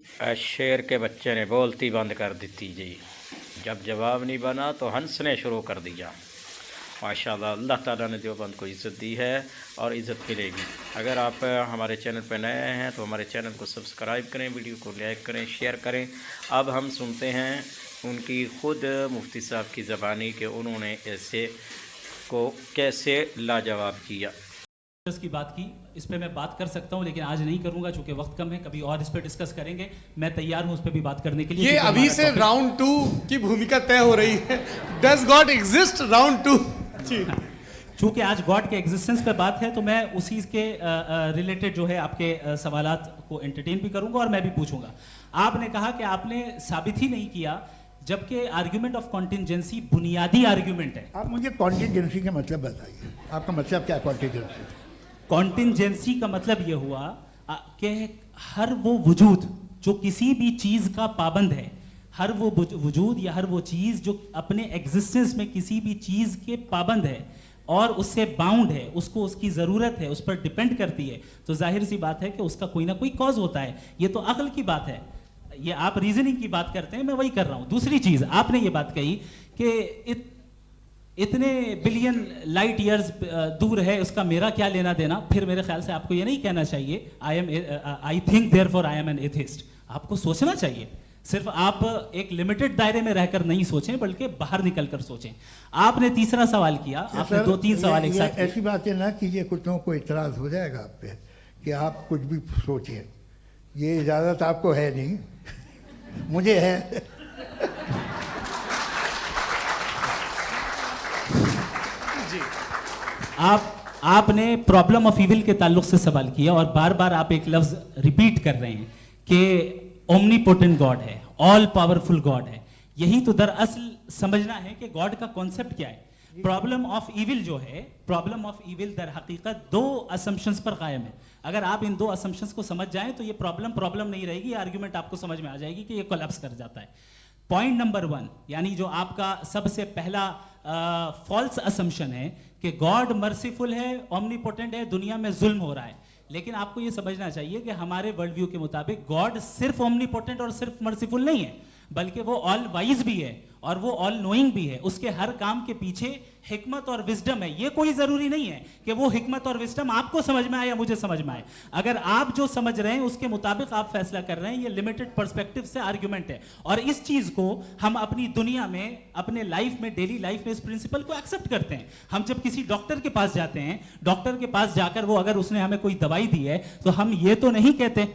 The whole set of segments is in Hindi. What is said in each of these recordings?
शेर के बच्चे ने बोलती बंद कर दी जी। जब जवाब नहीं बना तो हंसने शुरू कर दिया। माशाल्लाह, अल्लाह ताला ने देवबंद को इज़्ज़त दी है और इज़्ज़त मिलेगी। अगर आप हमारे चैनल पर नए हैं तो हमारे चैनल को सब्सक्राइब करें, वीडियो को लाइक करें, शेयर करें। अब हम सुनते हैं उनकी ख़ुद मुफ्ती साहब की ज़बानी कि उन्होंने ऐसे को कैसे लाजवाब किया। की बात की, इस पे मैं बात कर सकता हूं लेकिन आज नहीं करूंगा चूंकि वक्त कम है। कभी और इस पे डिस्कस करेंगे। मैं तैयार हूं उस पे भी बात करने के लिए। ये अभी से राउंड 2 की भूमिका तय हो रही है। डज गॉड एग्जिस्ट राउंड 2 जी। चूंकि आज गॉड के एग्जिस्टेंस पे बात है तो मैं उसी के रिलेटेड जो है आपके सवालात को एंटरटेन भी करूंगा और मैं भी पूछूंगा। आपने कहा कि आपने साबित ही नहीं किया, जबकि आर्ग्यूमेंट ऑफ कॉन्टिंजेंसी बुनियादी आर्ग्यूमेंट है। आप मुझे कॉन्टिंजेंसी का मतलब बताइए, आपका मतलब क्या है कॉन्टिंजेंसी? कॉन्टिंजेंसी का मतलब यह हुआ कि हर वो वजूद जो किसी भी चीज का पाबंद है, हर वो वजूद या हर वो चीज जो अपने एग्जिस्टेंस में किसी भी चीज के पाबंद है और उससे बाउंड है, उसको उसकी ज़रूरत है, उस पर डिपेंड करती है, तो जाहिर सी बात है कि उसका कोई ना कोई कॉज होता है। ये तो अक्ल की बात है। ये आप रीजनिंग की बात करते हैं, मैं वही कर रहा हूं। दूसरी चीज आपने ये बात कही कि इतने बिलियन लाइट ईयर्स दूर है, उसका मेरा क्या लेना देना। फिर मेरे ख्याल से आपको ये नहीं कहना चाहिए I think therefore I am an atheist. आपको सोचना चाहिए। सिर्फ आप एक लिमिटेड दायरे में रहकर नहीं सोचें बल्कि बाहर निकलकर सोचें। आपने तीसरा सवाल किया, आपने 2-3 सवाल एक साथ। ऐसी बातें ना कीजिए, कुछ लोगों को इतराज हो जाएगा आप पे कि आप कुछ भी सोचिए। ये इजाज़त आपको है नहीं, मुझे है। जी। आपने प्रॉब्लम ऑफ इविल के ताल्लुक से सवाल किया और बार बार आप एक लफ्ज रिपीट कर रहे हैं कि ओमनीपोटेंट गॉड है, ऑल पावरफुल गॉड है। यही तो दरअसल समझना है कि गॉड का कॉन्सेप्ट क्या है। प्रॉब्लम ऑफ इविल जो है, प्रॉब्लम ऑफ इविल दर हकीकत 2 असम्पशंस पर कायम है। अगर आप इन 2 असम्पशंस को समझ जाएं तो ये प्रॉब्लम नहीं रहेगी, आर्ग्यूमेंट आपको समझ में आ जाएगी कि ये कोलैप्स कर जाता है। पॉइंट नंबर 1, यानी जो आपका सबसे पहला फॉल्स असम्पशन है कि गॉड मर्सीफुल है, ओमनीपोटेंट है, दुनिया में जुल्म हो रहा है। लेकिन आपको यह समझना चाहिए कि हमारे वर्ल्ड व्यू के मुताबिक गॉड सिर्फ ओमनीपोटेंट और सिर्फ मर्सीफुल नहीं है, बल्कि वो ऑल वाइज भी है और वो ऑल नोइंग भी है। उसके हर काम के पीछे हिकमत और विजडम है। ये कोई जरूरी नहीं है कि वो हिकमत और विजडम आपको समझ में आए या मुझे समझ में आए। अगर आप जो समझ रहे हैं उसके मुताबिक आप फैसला कर रहे हैं, ये लिमिटेड पर्सपेक्टिव से आर्ग्यूमेंट है। और इस चीज को हम अपनी दुनिया में, अपने लाइफ में, डेली लाइफ में इस प्रिंसिपल को एक्सेप्ट करते हैं। हम जब किसी डॉक्टर के पास जाते हैं, डॉक्टर के पास जाकर वो अगर उसने हमें कोई दवाई दी है तो हम ये तो नहीं कहते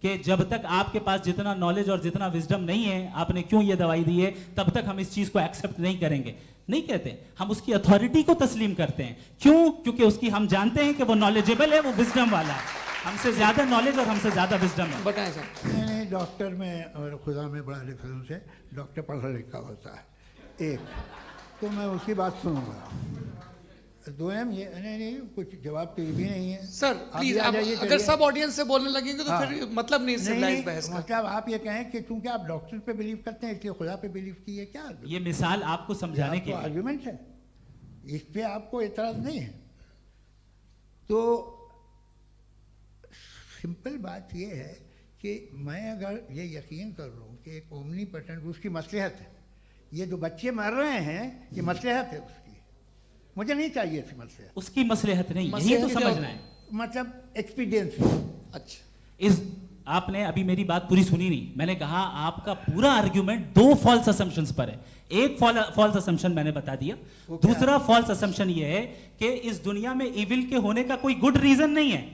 कि जब तक आपके पास जितना नॉलेज और जितना विजडम नहीं है, आपने क्यों ये दवाई दी है, तब तक हम इस चीज को एक्सेप्ट नहीं करेंगे। नहीं कहते, हम उसकी अथॉरिटी को तस्लीम करते हैं। क्यों? क्योंकि उसकी हम जानते हैं कि वो नॉलेजेबल है, वो विजडम वाला है, हमसे ज्यादा नॉलेज और हमसे ज्यादा विजडम है। बताएं सर। नहीं, डॉक्टर में और खुदा में बड़ा डिफरेंस है। डॉक्टर पढ़ा लिखा होता है, एक तो मैं उसकी बात सुनूंगा। 2 ये नहीं, कुछ जवाब तो ये भी नहीं है। सर प्लीज, आप अगर सब ऑडियंस से बोलने लगेंगे तो फिर मतलब नहीं सिविलाइज्ड बहस का। मतलब आप ये कहें कि चूंकि आप डॉक्टर पे बिलीव करते हैं इसलिए खुदा पे बिलीव किए, क्या ये मिसाल आपको समझाने के लिए आर्गुमेंट है, इस पे आपको एतराज नहीं है। तो सिंपल बात ये है कि मैं अगर ये यकीन कर लूँ कि एक ओमनीपोटेंट, उसकी मसलहत है, ये जो बच्चे मर रहे हैं ये मसलहत है उसकी, मुझे नहीं चाहिए थी मसलहत। उसकी मसलहत नहीं, यही तो समझना है। मतलब एक्सपीरियंस। अच्छा, इस आपने अभी मेरी बात पूरी सुनी नहीं। मैंने कहा आपका पूरा आर्ग्यूमेंट 2 फॉल्स असम्पशंस पर है। एक फॉल्स असम्पशन मैंने बता दिया, दूसरा फॉल्स असम्पशन ये है कि इस दुनिया में इविल के होने का कोई गुड रीजन नहीं है,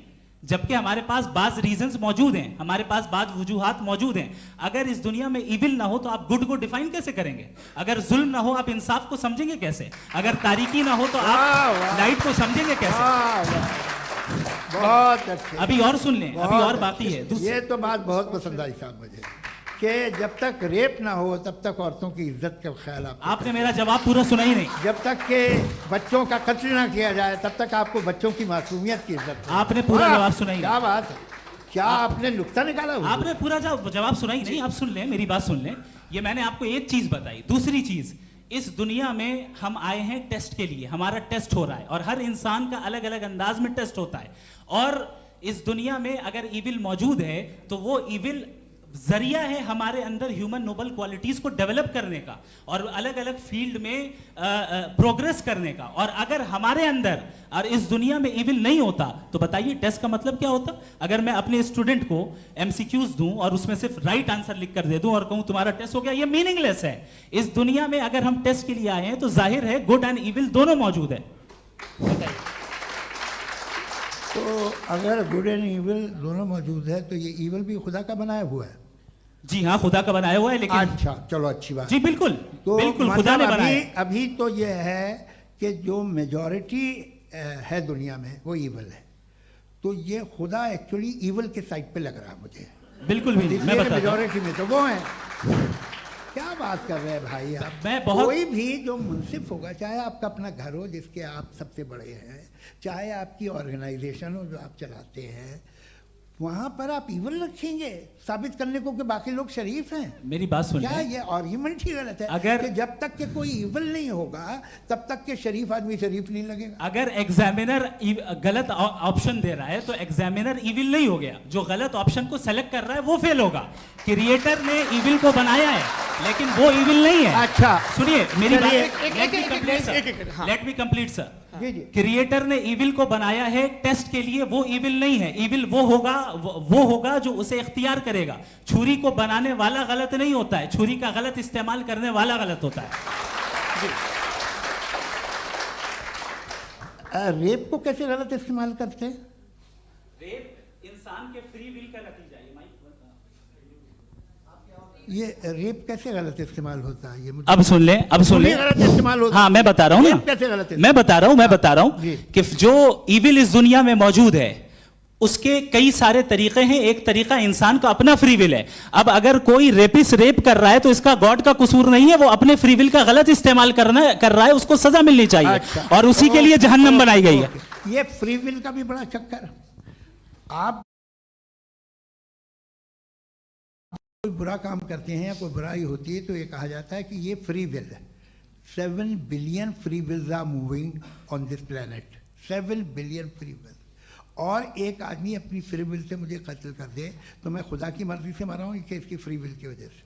जबकि हमारे पास बाज रीजंस मौजूद हैं, हमारे पास बाज वजूहात मौजूद हैं। अगर इस दुनिया में इविल ना हो तो आप गुड को डिफाइन कैसे करेंगे? अगर जुल्म ना हो आप इंसाफ को समझेंगे कैसे? अगर तारीकी ना हो तो आप लाइट को समझेंगे कैसे? बहुत अच्छे। अभी और सुन लें, अभी और बाकी है। ये तो बात बहुत पसंद आई साहब मुझे कि जब तक रेप ना हो तब तक औरतों की इज्जत का ख्याल आपने मेरा जवाब पूरा सुना ही नहीं। जब तक के बच्चों का कत्ल ना किया जाए तब तक आपको बच्चों की मासूमियत की इज्जत। आपने पूरा जवाब सुना ही नहीं। क्या बात है, क्या आपने नुक्ता निकाला? आपने पूरा जवाब सुना ही नहीं। आप सुन लें, मेरी बात सुन लें। ये मैंने आपको एक चीज बताई। दूसरी चीज, इस दुनिया में हम आए हैं टेस्ट के लिए, हमारा टेस्ट हो रहा है और हर इंसान का अलग अलग अंदाज में टेस्ट होता है। और इस दुनिया में अगर इविल मौजूद है तो वो इविल जरिया है हमारे अंदर ह्यूमन नोबल क्वालिटीज को डेवलप करने का और अलग अलग फील्ड में प्रोग्रेस करने का। और अगर हमारे अंदर और इस दुनिया में इविल नहीं होता तो बताइए टेस्ट का मतलब क्या होता? अगर मैं अपने स्टूडेंट को एमसीक्यूज दूं और उसमें सिर्फ राइट आंसर लिख कर दे दूं और कहूं तुम्हारा टेस्ट हो गया, ये मीनिंगलेस है। इस दुनिया में अगर हम टेस्ट के लिए आए हैं तो जाहिर है गुड एंड इविल दोनों मौजूद है। तो अगर गुड एंड इविल दोनों मौजूद है तो ये इविल भी खुदा का बनाया हुआ है? जी हाँ, खुदा का बनाया हुआ है, लेकिन अच्छा चलो अच्छी बात। जी बिल्कुल, तो बिल्कुल खुदा ने मतलब बनाया। अभी तो ये है कि जो मेजॉरिटी है दुनिया में वो इविल है, तो ये खुदा एक्चुअली इविल के साइड पे लग रहा है मुझे। बिल्कुल भी नहीं, मैं बताता हूं। मेजॉरिटी में तो वो है। क्या बात कर रहे हैं भाई आप? मैं बहुत कोई भी जो मुंसिफ होगा, चाहे आपका अपना घर हो जिसके आप सबसे बड़े हैं, चाहे आपकी ऑर्गेनाइजेशन हो जो आप चलाते हैं, वहां पर आप इविल रखेंगे साबित करने को कि बाकी लोग शरीफ हैं? मेरी बात सुनिए। क्या ये आर्ग्यूमेंट ही गलत है? अगर कि जब तक के कोई इविल नहीं होगा तब तक के शरीफ आदमी शरीफ नहीं लगेगा। अगर एग्जामिनर गलत ऑप्शन दे रहा है तो एग्जामिनर इविल नहीं हो गया, जो गलत ऑप्शन को सेलेक्ट कर रहा है वो फेल होगा। क्रिएटर ने इविल को बनाया है लेकिन वो इविल नहीं है। अच्छा सुनिए मेरी बात, हाँ। Let me complete sir. जी जी। क्रिएटर ने इविल को बनाया है टेस्ट के लिए, वो इविल नहीं है। इविल वो होगा जो उसे इख्तियार करेगा। छुरी को बनाने वाला गलत नहीं होता है, छुरी का गलत इस्तेमाल करने वाला गलत होता है। रेप को कैसे गलत इस्तेमाल करते हैं? रेप इंसान के फ्री विल का नतीजा है। ये रेप कैसे गलत इस्तेमाल होता है? ये मुझे अब सुन ले, अब सुन ले। गलत इस्तेमाल होता है। हाँ मैं बता रहा हूँ ना, रेप कैसे गलत मैं बता रहा हूँ जी। कि जो इविल इस दुनिया में मौजूद है उसके कई सारे तरीके हैं। एक तरीका इंसान का अपना फ्री विल है। अब अगर कोई रेपिस्ट रेप कर रहा है तो इसका गॉड का कसूर नहीं है, वो अपने फ्री विल का गलत इस्तेमाल कर रहा है, उसको सजा मिलनी चाहिए। अच्छा। और उसी के लिए जहन्नम बनाई गई है। ये फ्री विल का भी बड़ा चक्कर। आप कोई बुरा काम करते हैं या कोई बुराई होती है तो ये कहा जाता है कि ये फ्री विल है। 7 billion free wills are moving on this planet. 7 billion free will. और एक आदमी अपनी फ्री विल से मुझे कत्ल कर दे तो मैं खुदा की मर्जी से मरा हूँ कि इसकी फ्री विल की वजह से?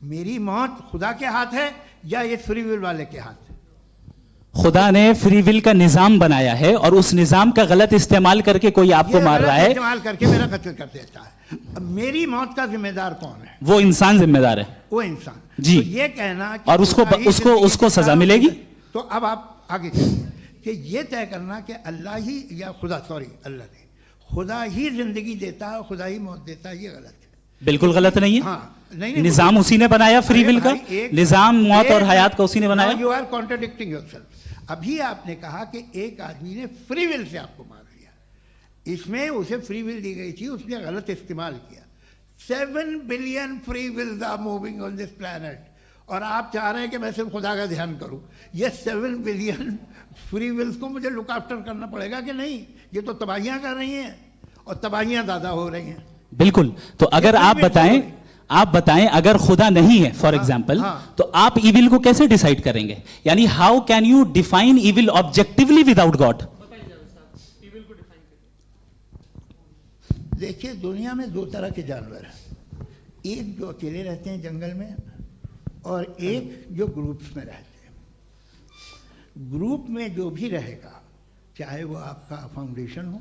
मेरी मौत खुदा के हाथ है या ये फ्री विल वाले के हाथ है? खुदा ने फ्री विल का निजाम बनाया है और उस निजाम का गलत इस्तेमाल करके कोई आपको मार रहा है, इस्तेमाल करके मेरा कत्ल कर देता है। अब मेरी मौत का जिम्मेदार कौन है? वो इंसान जिम्मेदार है। वो इंसान। जी। तो ये कहना कि और उसको खुदा ही उसको जिंदगी उसको देता सजा है, मिलेगी। तो अब आप आगे चलिए कि ये तय करना कि अल्लाह ही या खुदा, सॉरी अल्लाह ने, खुदा ही जिंदगी देता है, खुदा ही मौत देता है, ये गलत है। बिल्कुल गलत नहीं है। हाँ, नहीं, निजाम उसी ने बनाया फ्री विल का। निजाम मौत और हयात का उसी ने बनाया। You are contradicting yourself. अभी आपने कहा कि एक आदमी ने फ्री विल से आपको मार दिया, इसमें उसे फ्री विल दी गई थी, उसने गलत इस्तेमाल किया। 7 billion free wills are moving on this planet और आप चाह रहे हैं कि मैं सिर्फ खुदा का ध्यान करूं। ये 7 बिलियन फ्री विल्स को मुझे लुक आफ्टर करना पड़ेगा कि नहीं? ये तो तबाहियां कर रही हैं और तबाहियां ज़्यादा हो रही हैं। बिल्कुल। तो अगर आप बताएं अगर खुदा नहीं है फॉर एग्जाम्पल, हाँ। तो आप इविल को कैसे डिसाइड करेंगे? यानी how can you define evil objectively without God? देखिए दुनिया में 2 तरह के जानवर हैं। एक जो अकेले रहते हैं जंगल में और एक जो ग्रुप्स में रहते हैं। ग्रुप में जो भी रहेगा, चाहे वो आपका फाउंडेशन हो,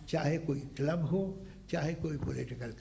चाहे कोई क्लब हो, चाहे कोई पॉलिटिकल